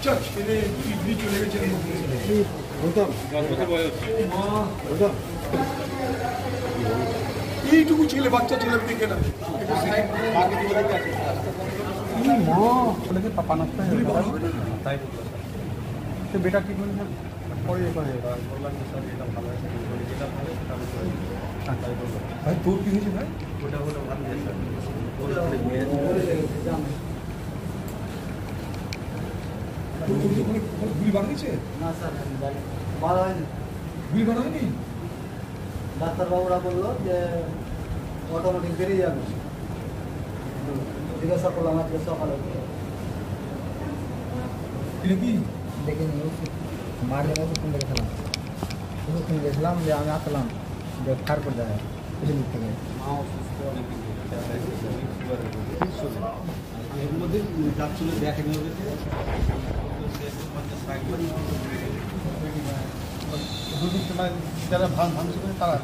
বাচ্চা ছেলে কিডনি চলে গেছে এইটুকু ছেলে বাচ্চা ছেলে দেখে না বেটা কি পরে ভাই তোর কি হয়েছে ভাই ওটা হলো ভালো গুলি বানিয়েছে না স্যার ভালো হয়নি গুলি বানা হয়নি ডাক্তারবাবুরা বললো যে অটোমেটিক বেরিয়ে যাবে জিজ্ঞাসা করলাম আজকে সকালে এটা কি দেখিনি মারলে ওষুধ দেখেছিলাম ওষুধ গেছিলাম যে আমি আসলাম যে খার করে দেয় দিক থেকে এর মধ্যে যাচ্ছিল দেখেনি যারা ভাঙচুর করে তারা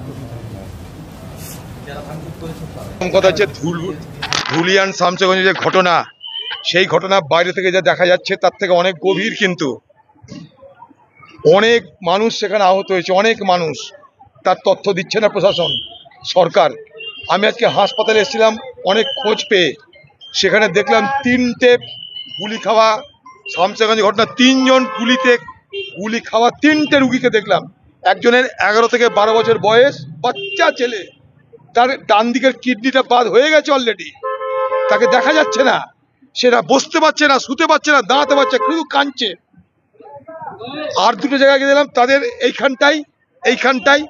যারা ভাঙচুর করেছে কথা হচ্ছে ধুলিয়ান শামসেরগঞ্জে যে ঘটনা, সেই ঘটনা বাইরে থেকে যা দেখা যাচ্ছে তার থেকে অনেক গভীর। কিন্তু অনেক মানুষ সেখানে আহত হয়েছে, অনেক মানুষ, তার তথ্য দিচ্ছে না প্রশাসন, সরকার। আমি আজকে হাসপাতালে এসেছিলাম অনেক খোঁজ পেয়ে, সেখানে দেখলাম 3টে গুলি খাওয়া শামসেরগঞ্জে ঘটনা, 3 জন গুলিতে গুলি খাওয়া 3টে রুগীকে দেখলাম। একজনের 11 থেকে 12 বছর বয়স, বাচ্চা ছেলে, তার ডান দিকের কিডনিটা বাদ হয়ে গেছে অলরেডি, তাকে দেখা যাচ্ছে না, সেটা বসতে পারছে না, শুতে পারছে না, দাঁড়াতে পারছে, শুধু কাঁদছে। আর 2টো জায়গায় গিয়ে দিলাম, তাদের এইখানটাই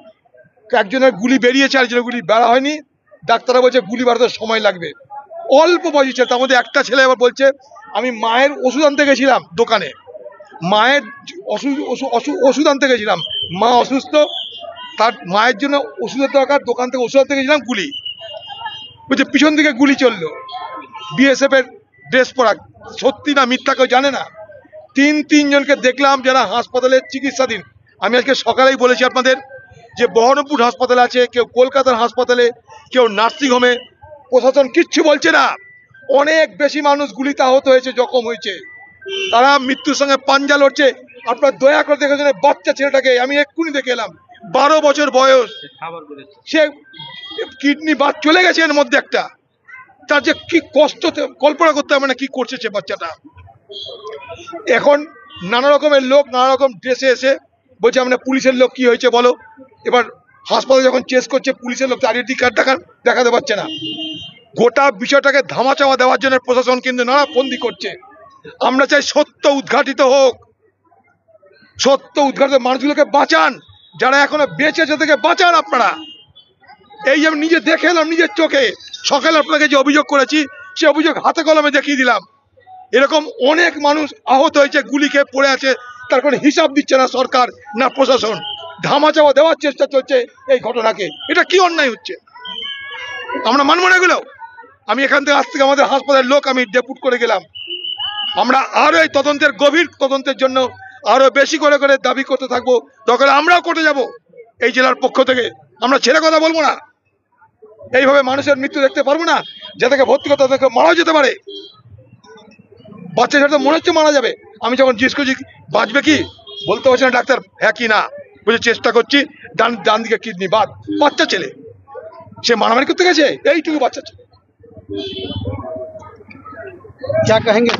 একজনের গুলি বেরিয়েছে, আরেকজনের গুলি বেড়া হয়নি। ডাক্তাররা বলছে গুলি বাড়াতে সময় লাগবে। অল্প বয়সী ছেলে, তার মধ্যে একটা ছেলে আবার বলছে আমি মায়ের ওষুধ আনতে গেছিলাম দোকানে, মায়ের ওষুধ আনতে গেছিলাম, মা অসুস্থ, তার মায়ের জন্য ওষুধের দরকার, দোকান থেকে ওষুধ আনতে গেছিলাম, গুলি বলছে পিছন দিকে গুলি চললো। বিএসএফ এর ড্রেস পরা, সত্যি না মিথ্যা কেউ জানে না। 3 জনকে দেখলাম যারা হাসপাতালে চিকিৎসাধীন। আমি আজকে সকালেই বলেছি আপনাদের যে বহরমপুর হাসপাতালে আছে, কেউ কলকাতার হাসপাতালে, কেউ নার্সিংহোমে, প্রশাসন কিচ্ছু বলছে না। অনেক বেশি মানুষ গুলিতে আহত হয়েছে, জখম হয়েছে, তারা মৃত্যুর সঙ্গে পাঞ্জা লড়ছে। আপনার দয়া করে দেখেছেন বাচ্চা ছেলেটাকে, আমি এক্ষুনি দেখে এলাম, 12 বছর বয়স, সে কিডনি বাদ চলে গেছে এর মধ্যে একটা, তার যে কি কষ্ট কল্পনা করতে হবে না কি করছে সে বাচ্চাটা। এখন নানা রকমের লোক নানা রকম ড্রেসে এসে বলছে আমরা পুলিশের লোক, কি হয়েছে বলো। এবার হাসপাতালে যখন চেস করছে পুলিশের লোক আইডেন্টি কার্ড দেখাতে পারছে না। গোটা বিষয়টাকে ধামাচাপা দেওয়ার জন্য প্রশাসন কিন্তু নানা ফন্দি করছে। আমরা চাই সত্য উদ্ঘাটিত হোক, সত্য উদ্ঘাটিত, মানুষগুলোকে বাঁচান, যারা এখনো বেঁচে আছে থেকে বাঁচান আপনারা। এই যে আমি নিজে দেখে এলাম নিজের চোখে, সকালে আপনাকে যে অভিযোগ করেছি সে অভিযোগ হাতে কলমে দেখিয়ে দিলাম। এরকম অনেক মানুষ আহত হয়েছে, গুলি খেয়ে পড়ে আছে, তার কোনো হিসাব দিচ্ছে না সরকার না প্রশাসন, ধামাচাপা দেওয়ার চেষ্টা চলছে এই ঘটনাকে। এটা কি অন্যায় হচ্ছে, আমরা মানব না এগুলো। আমি এখান থেকে আজ থেকে আমাদের হাসপাতালের লোক আমি ডেপুট করে গেলাম, আমরা আরো এই তদন্তের গভীর তদন্তের জন্য আরো বেশি করে দাবি করতে থাকবো। দরকার আমরাও করতে যাব এই জেলার পক্ষ থেকে, আমরা ছেড়ে কথা বলবো না। এইভাবে মানুষের মৃত্যু দেখতে পারবো না, যাদেরকে ভর্তি করতে তাদেরকে মারাও যেতে পারে। বাচ্চা ছেলে তো মনে হচ্ছে মারা যাবে। আমি যখন জিজ্ঞেস করছি বাঁচবে কি, বলতে পারছি না ডাক্তার, হ্যাঁ কি না, বুঝে চেষ্টা করছি, ডান দিকে কিডনি বাদ, বাচ্চা ছেলে, সে মারামারি করতে গেছে, এইটুকু বাচ্চা ছেলে। क्या कहेंगे